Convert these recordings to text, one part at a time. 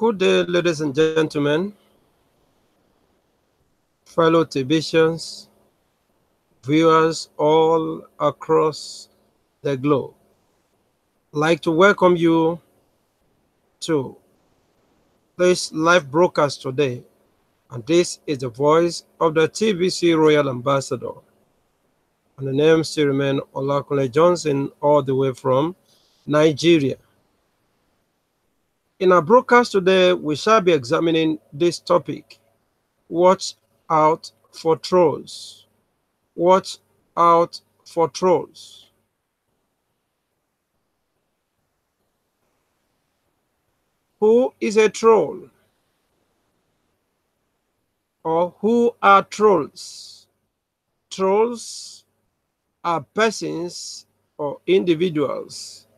Good day, ladies and gentlemen, fellow televisions, viewers all across the globe. I'd like to welcome you to this live broadcast today, and this is the voice of the TVC Royal Ambassador. And the name still remains Olakunle Johnson, all the way from Nigeria. In our broadcast today, we shall be examining this topic: watch out for trolls. Watch out for trolls. Who is a troll? Or who are trolls? Trolls are persons or individuals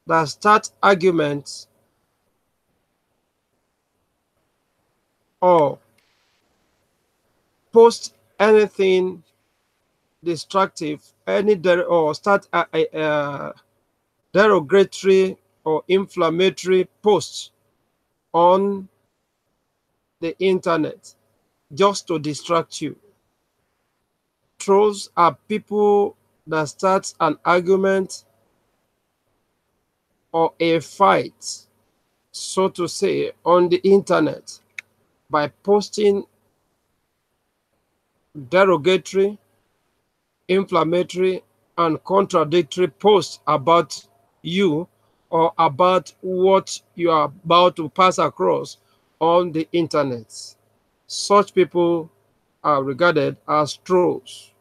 that start arguments or post anything destructive, or start a derogatory or inflammatory post on the internet just to distract you. Trolls are people that start an argument or a fight, so to say, on the internet by posting derogatory, inflammatory, and contradictory posts about you or about what you are about to pass across on the internet. Such people are regarded as trolls.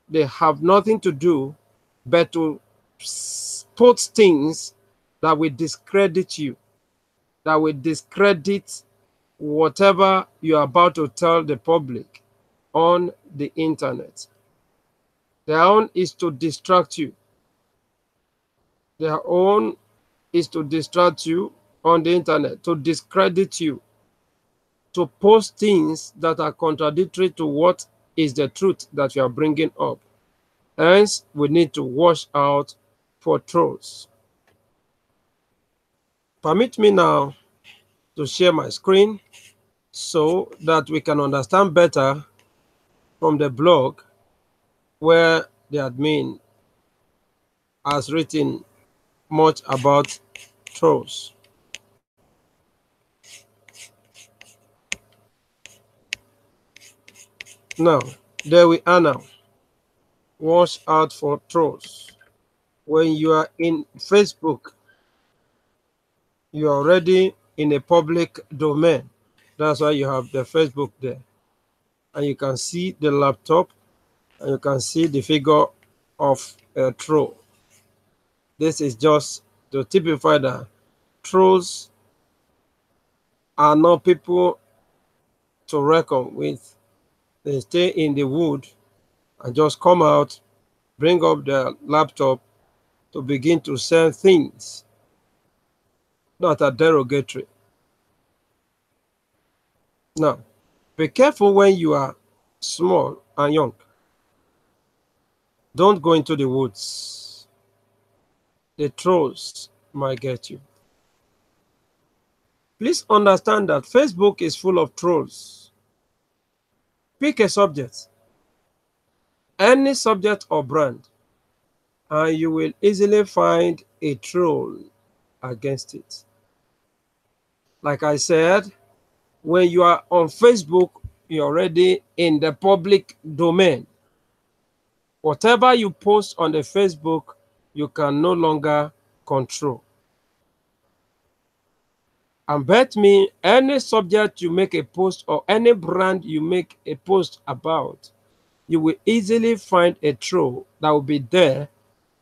They have nothing to do but to post things that will discredit you, that will discredit whatever you are about to tell the public on the internet. Their own is to distract you. Their own is to distract you on the internet, to discredit you, to post things that are contradictory to what is the truth that you are bringing up. Hence, we need to watch out for trolls. Permit me now to share my screen so that we can understand better from the blog where the admin has written much about trolls. Now, there we are now. Watch out for trolls. When you are in Facebook, you are already in a public domain. That's why you have the Facebook there. And you can see the laptop, and you can see the figure of a troll. This is just to typify that trolls are not people to reckon with. They stay in the wood and just come out, bring up their laptop to begin to sell things that are derogatory. Now, be careful when you are small and young. Don't go into the woods. The trolls might get you. Please understand that Facebook is full of trolls. Pick a subject, any subject or brand, and you will easily find a troll against it. Like I said, when you are on Facebook, you're already in the public domain. Whatever you post on the Facebook, you can no longer control. And bet me, any subject you make a post or any brand you make a post about, you will easily find a troll that will be there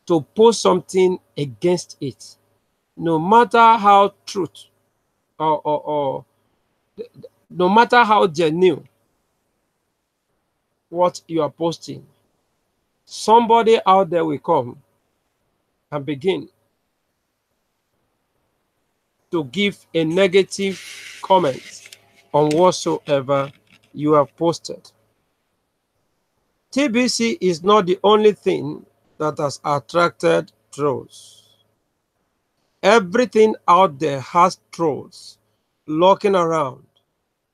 to post something against it. No matter how truth or no matter how genuine what you are posting, somebody out there will come and begin to give a negative comment on whatsoever you have posted. TBC is not the only thing that has attracted trolls. Everything out there has trolls. lurking around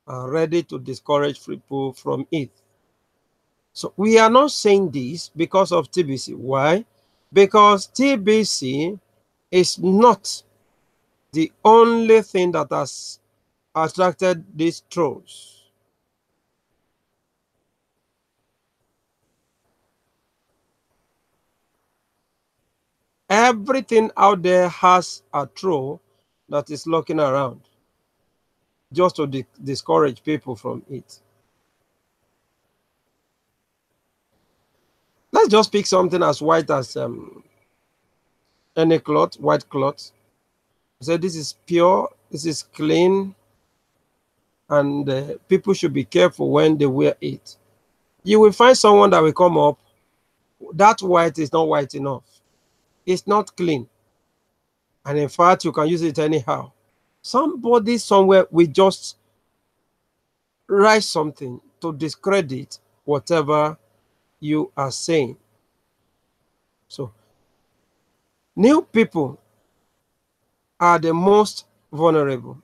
and ready to discourage people from it. So we are not saying this because of TBC. Why? Because TBC is not the only thing that has attracted these trolls. Everything out there has a troll that is lurking around just to discourage people from it. Let's just pick something as white as any cloth, white cloth. Say this is pure, this is clean, and people should be careful when they wear it. You will find someone that will come up, that white is not white enough. It's not clean. And in fact, you can use it anyhow. Somebody somewhere will just write something to discredit whatever you are saying. So, new people are the most vulnerable.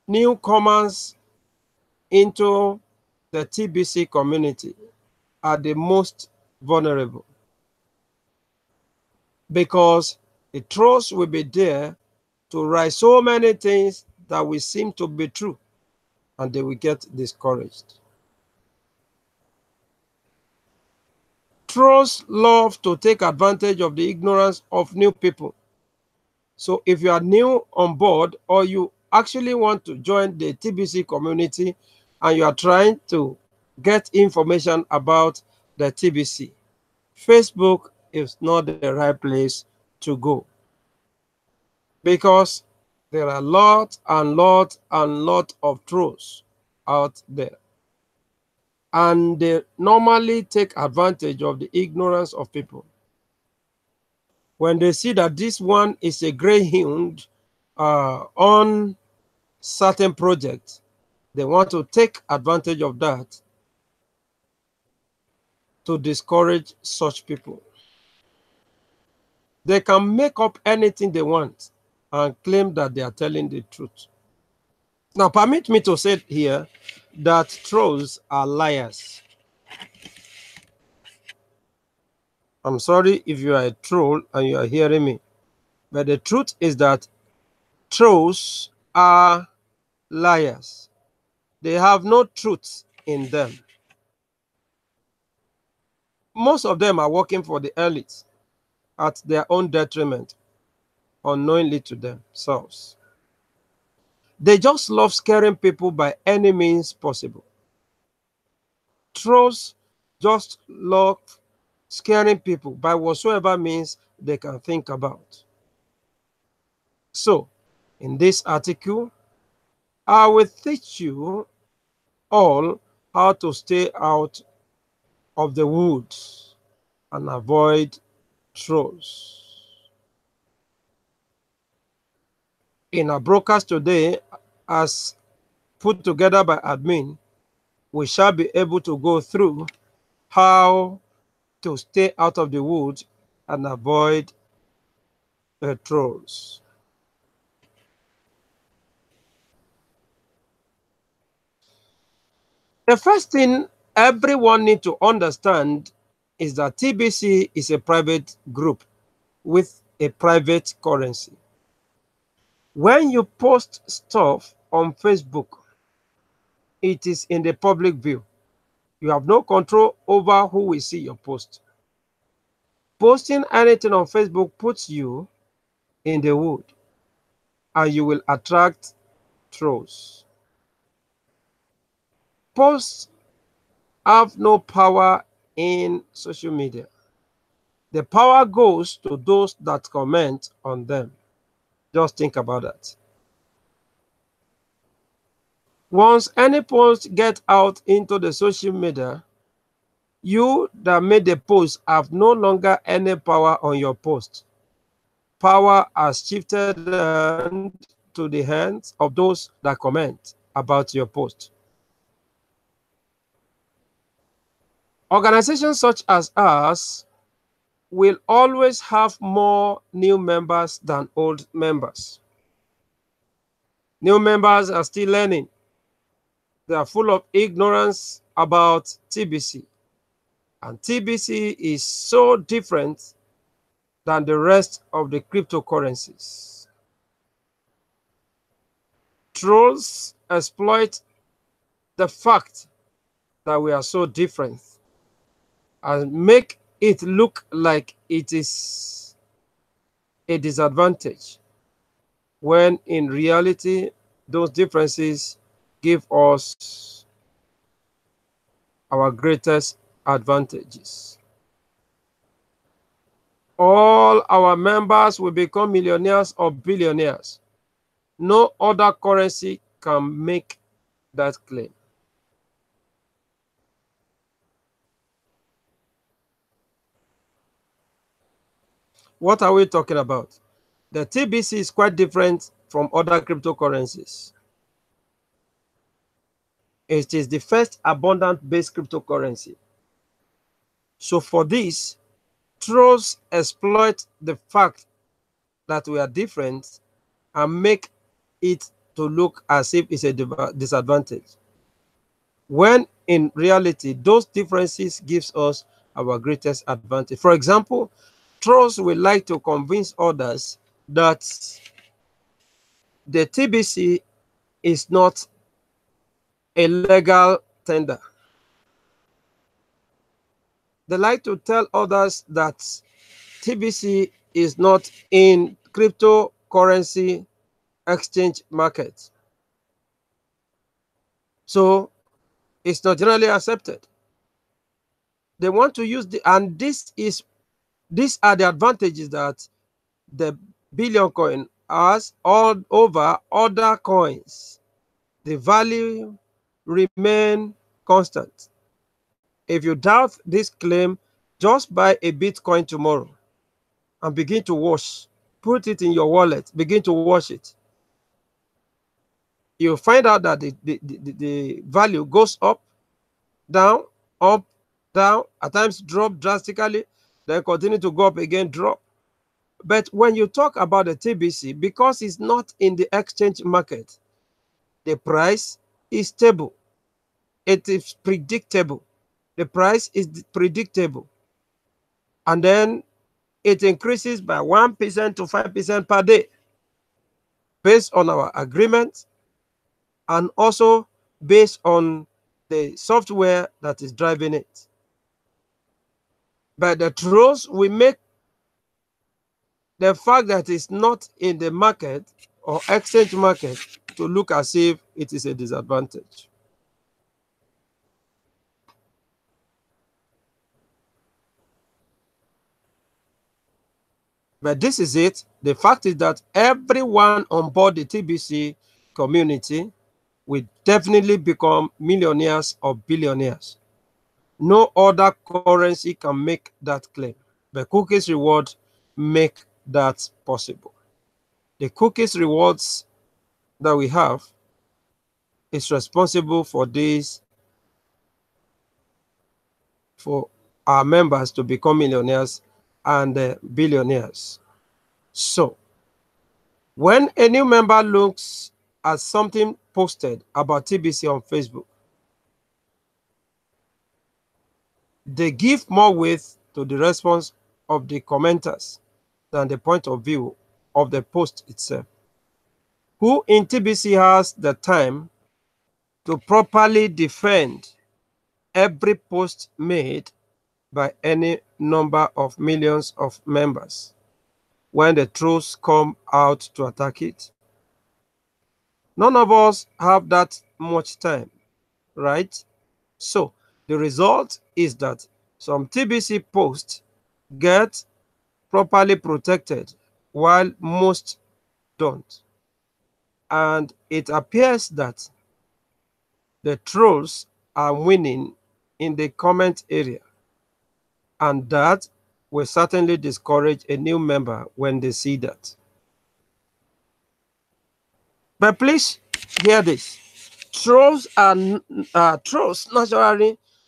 Newcomers into the TBC community are the most vulnerable because the trolls will be there to write so many things that will seem to be true, and they will get discouraged. Trolls love to take advantage of the ignorance of new people. So if you are new on board or you actually want to join the TBC community and you are trying to get information about the TBC, Facebook is not the right place to go because there are lots and lots and lots of trolls out there. And they normally take advantage of the ignorance of people. When they see that this one is a greyhound on certain project, they want to take advantage of that to discourage such people. They can make up anything they want and claim that they are telling the truth. Now, permit me to say here that trolls are liars. I'm sorry if you are a troll and you are hearing me, but the truth is that trolls are liars. They have no truth in them. Most of them are working for the elites at their own detriment, unknowingly to themselves. They just love scaring people by any means possible. Trolls just love scaring people by whatsoever means they can think about. So, in this article, I will teach you all how to stay out of the woods and avoid trolls. In our broadcast today, as put together by admin, we shall be able to go through how to stay out of the woods and avoid the trolls. The first thing everyone needs to understand is that TBC is a private group with a private currency. When you post stuff on Facebook, it is in the public view. You have no control over who will see your post. Posting anything on Facebook puts you in the wood and you will attract trolls. Posts have no power in social media. The power goes to those that comment on them. Just think about that. Once any post gets out into the social media, you that made the post have no longer any power on your post. Power has shifted to the hands of those that comment about your post. Organizations such as ours will always have more new members than old members. New members are still learning. They are full of ignorance about TBC. And TBC is so different than the rest of the cryptocurrencies. Trolls exploit the fact that we are so different and make it look like it is a disadvantage, when in reality, those differences give us our greatest advantages. All our members will become millionaires or billionaires. No other currency can make that claim. What are we talking about? The TBC is quite different from other cryptocurrencies. It is the first abundant-based cryptocurrency. So for this, trolls exploit the fact that we are different and make it to look as if it's a disadvantage, when in reality, those differences gives us our greatest advantage. For example, trolls will like to convince others that the TBC is not a legal tender. They like to tell others that TBC is not in cryptocurrency exchange market. So it's not generally accepted. They want to use and these are the advantages that the billion coin has all over other coins. The value remain constant. If you doubt this claim, just buy a Bitcoin tomorrow and begin to wash. Put it in your wallet, begin to wash it. You'll find out that the value goes up, down, at times drop drastically, then continue to go up again, drop. But when you talk about the TBC, because it's not in the exchange market, the price is stable. It is predictable. The price is predictable. And then it increases by 1% to 5% per day based on our agreement and also based on the software that is driving it. But the trolls will make the fact that it's not in the market or exchange market to look as if it is a disadvantage. But this is it. The fact is that everyone on board the TBC community will definitely become millionaires or billionaires. No other currency can make that claim. The cookies reward make that possible. The cookies rewards that we have is responsible for this, for our members to become millionaires and billionaires. So when a new member looks at something posted about TBC on Facebook, they give more weight to the response of the commenters than the point of view of the post itself. Who in TBC has the time to properly defend every post made by any number of millions of members when the trolls come out to attack it? None of us have that much time, right? So the result is that some TBC posts get properly protected while most don't. And it appears that the trolls are winning in the comment area, and that will certainly discourage a new member when they see that. But please hear this. Trolls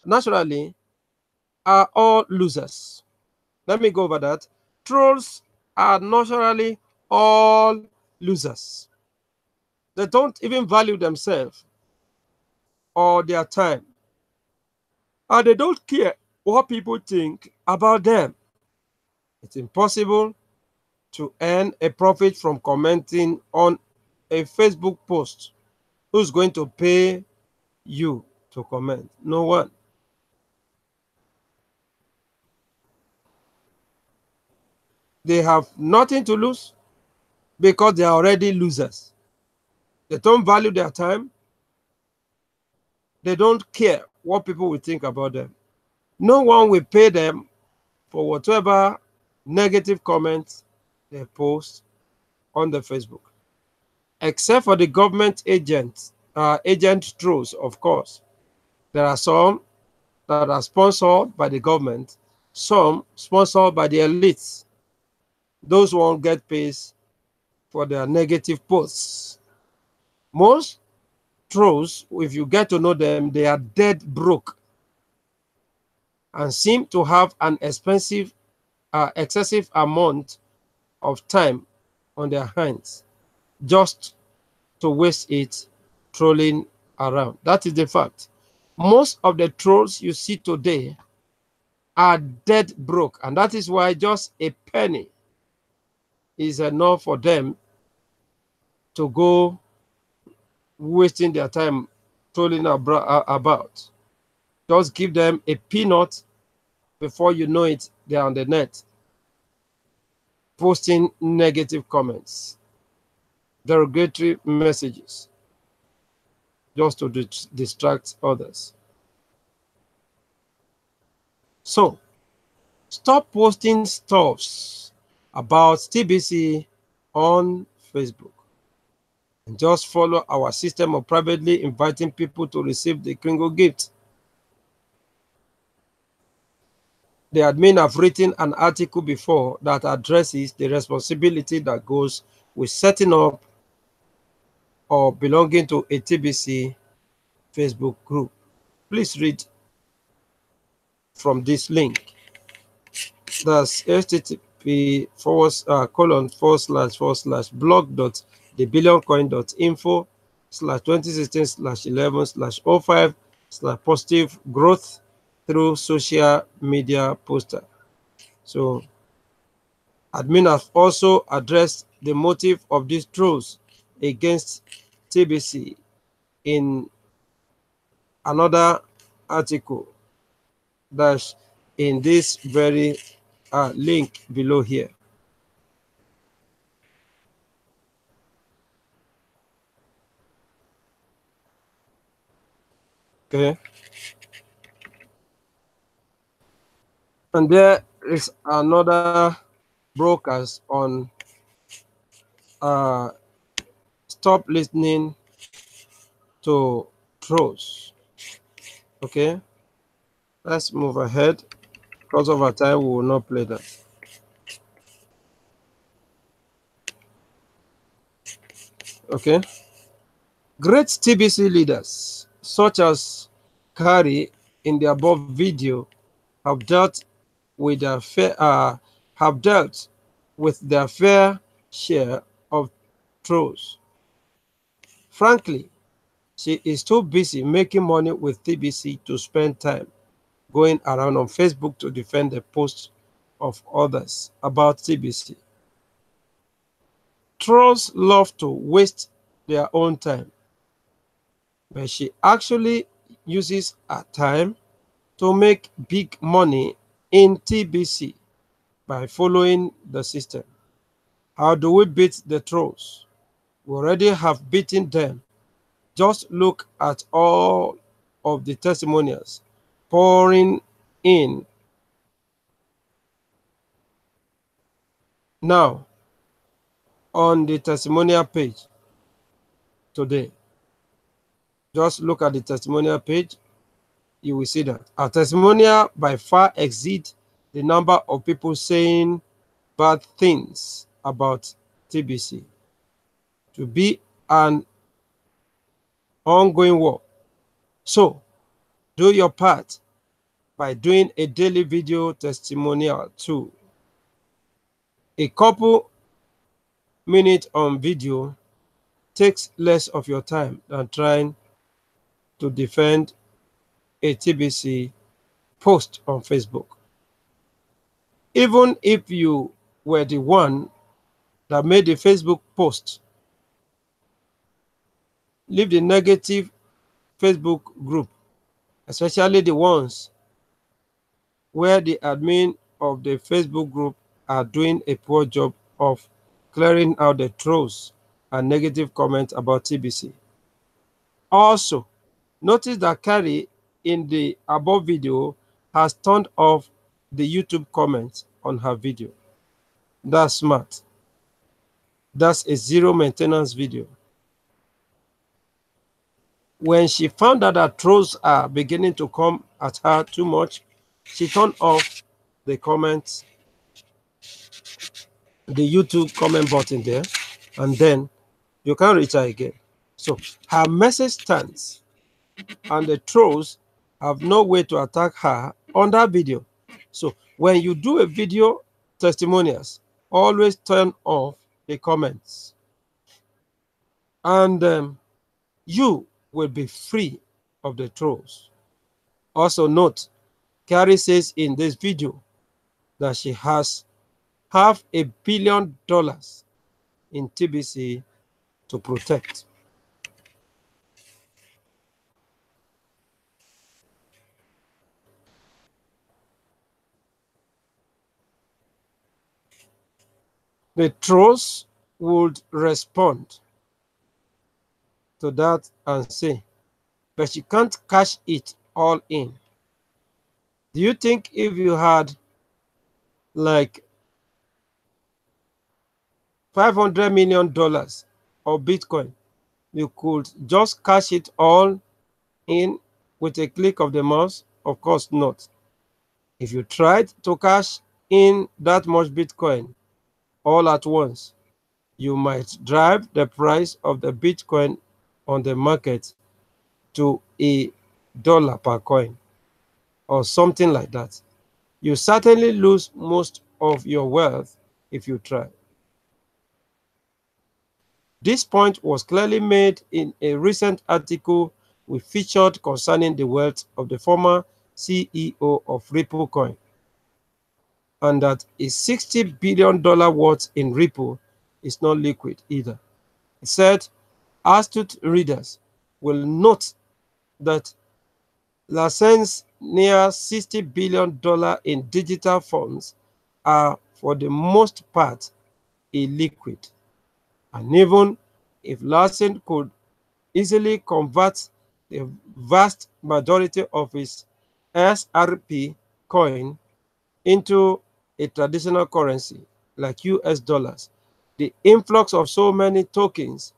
naturally are all losers. Let me go over that. Trolls are naturally all losers. They don't even value themselves or their time. And they don't care what people think about them. It's impossible to earn a profit from commenting on a Facebook post. Who's going to pay you to comment? No one. They have nothing to lose because they are already losers. They don't value their time. They don't care what people will think about them. No one will pay them for whatever negative comments they post on the Facebook, except for the government agent trolls, of course. There are some that are sponsored by the government, some sponsored by the elites. Those won't get paid for their negative posts. Most trolls, if you get to know them, they are dead broke and seem to have an excessive amount of time on their hands just to waste it trolling around. That is the fact. Most of the trolls you see today are dead broke, and that is why just a penny is enough for them to go wasting their time trolling about. Just give them a peanut, before you know it, they're on the net posting negative comments, derogatory messages, just to distract others. So stop posting stuffs about TBC on Facebook and just follow our system of privately inviting people to receive the Kringle gift. The admin have written an article before that addresses the responsibility that goes with setting up or belonging to a TBC Facebook group. Please read from this link. That's http://blog.thebillioncoin.info/2016/11/05/positive growth through social media poster. So admin have also addressed the motive of these trolls against TBC in another article that's in this very link below here. Okay. And there is another broadcast on stop listening to trolls. Okay. Let's move ahead. Because of our time, we will not play that. Okay. Great TBC leaders, such as Kari in the above video, have dealt with their fair share of trolls. Frankly, she is too busy making money with TBC to spend time going around on Facebook to defend the posts of others about TBC. Trolls love to waste their own time, but she actually uses her time to make big money in TBC by following the system. How do we beat the trolls? We already have beaten them. Just look at all of the testimonials pouring in now on the testimonial page today. Just look at the testimonial page. You will see that our testimonial by far exceeds the number of people saying bad things about TBC. To be an ongoing war. So do your part by doing a daily video testimonial too. A couple minutes on video takes less of your time than trying to defend a TBC post on Facebook. Even if you were the one that made the Facebook post, leave the negative Facebook group, especially the ones where the admin of the Facebook group are doing a poor job of clearing out the trolls and negative comments about TBC. Also, notice that Carrie in the above video has turned off the YouTube comments on her video. That's smart. That's a zero maintenance video. When she found out that trolls are beginning to come at her too much, she turned off the comments, the YouTube comment button there, and then you can't reach her again. So her message stands, and the trolls have no way to attack her on that video. So when you do a video testimonials, always turn off the comments, and you will be free of the trolls. Also note, Carrie says in this video that she has $500 million in TBC to protect. The trolls would respond to that and say, but she can't cash it all in. Do you think if you had like $500 million of Bitcoin, you could just cash it all in with a click of the mouse? Of course not. If you tried to cash in that much Bitcoin all at once, you might drive the price of the Bitcoin on the market to $1 per coin or something like that. You certainly lose most of your wealth if you try. This point was clearly made in a recent article we featured concerning the wealth of the former CEO of Ripple Coin, and that a $60 billion worth in Ripple is not liquid either. It said astute readers will note that Lassens near $60 billion in digital funds are for the most part illiquid. And even if Larsen could easily convert the vast majority of his SRP coin into a traditional currency like US dollars, the influx of so many tokens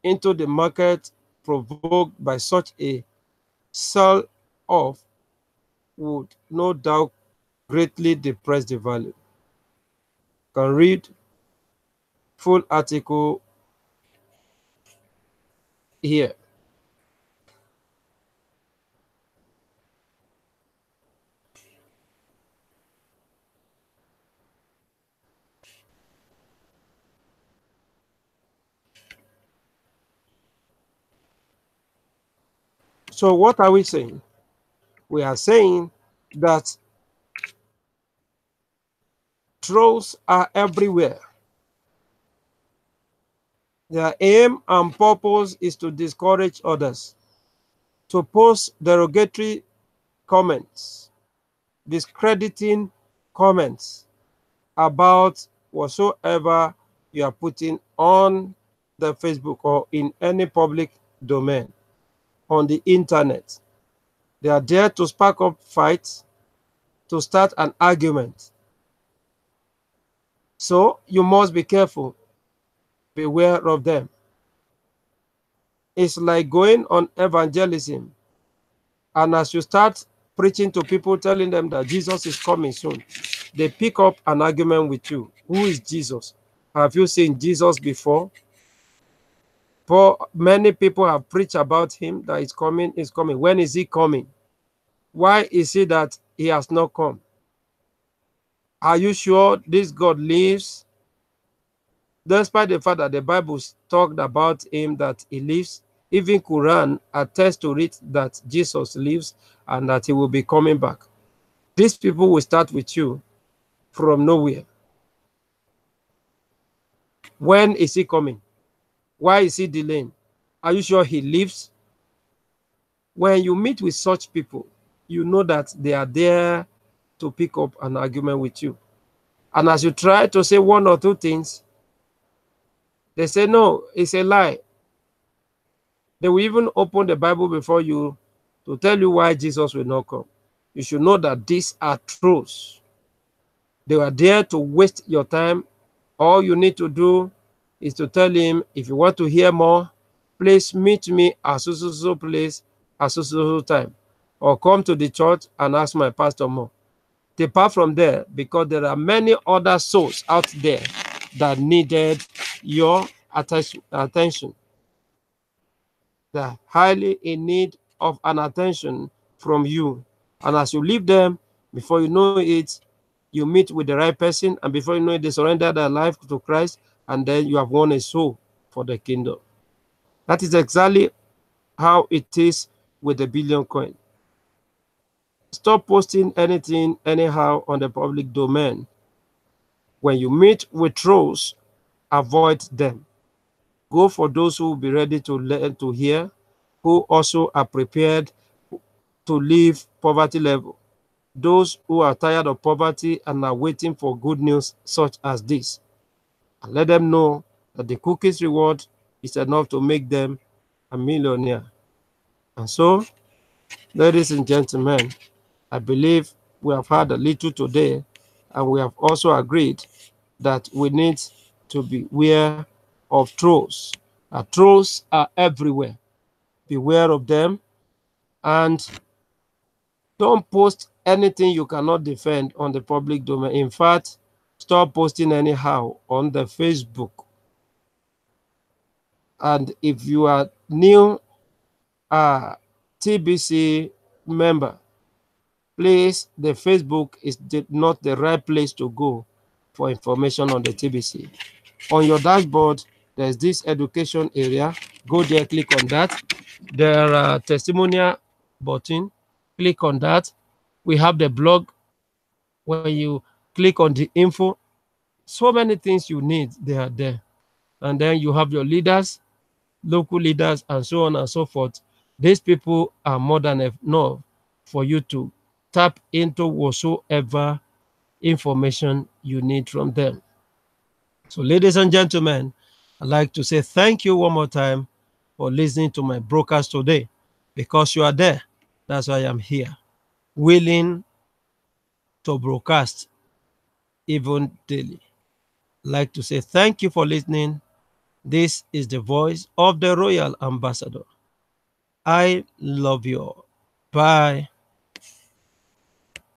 into the market provoked by such a sell-off would no doubt greatly depress the value. You can read full article here. So what are we saying? We are saying that trolls are everywhere. Their aim and purpose is to discourage others, to post derogatory comments, discrediting comments about whatsoever you are putting on the Facebook or in any public domain on the internet. They are there to spark up fights, to start an argument. So you must be careful, beware of them. It's like going on evangelism, and as you start preaching to people, telling them that Jesus is coming soon, they pick up an argument with you. Who is Jesus? Have you seen Jesus before? Many people have preached about him, that he's coming, is coming. When is he coming? Why is it that he has not come? Are you sure this God lives? Despite the fact that the Bible talked about him that he lives, even Quran attests to it that Jesus lives and that he will be coming back. These people will start with you from nowhere. When is he coming? Why is he delaying? Are you sure he lives? When you meet with such people, you know that they are there to pick up an argument with you. And as you try to say one or two things, they say, no, it's a lie. They will even open the Bible before you to tell you why Jesus will not come. You should know that these are truths. They are there to waste your time. All you need to do is to tell him, if you want to hear more, please meet me at so place at so time, or come to the church and ask my pastor more. Depart from there, because there are many other souls out there that needed your attention. They're highly in need of an attention from you. And as you leave them, before you know it, you meet with the right person, and before you know it, they surrender their life to Christ, and then you have won a soul for the kingdom. That is exactly how it is with the billion coin. Stop posting anything anyhow on the public domain. When you meet with trolls, avoid them. Go for those who will be ready to learn to hear, who also are prepared to leave poverty level. Those who are tired of poverty and are waiting for good news such as this. And let them know that the cookie's reward is enough to make them a millionaire. And so, ladies and gentlemen, I believe we have had a little today, and we have also agreed that we need to beware of trolls. Trolls are everywhere. Beware of them, and don't post anything you cannot defend on the public domain. In fact, stop posting anyhow on the Facebook. And if you are new TBC member, please, the Facebook is not the right place to go for information on the TBC. On your dashboard, there's this education area. Go there, click on that. There are testimonial button. Click on that. We have the blog. When you click on the info, so many things you need, they are there. And then you have your leaders, local leaders, and so on and so forth. These people are more than enough for you to tap into whatsoever information you need from them. So, ladies and gentlemen, I'd like to say thank you one more time for listening to my broadcast today. Because you are there, that's why I'm here, willing to broadcast even daily. I'd like to say thank you for listening. This is the voice of the Royal Ambassador. I love you all. Bye.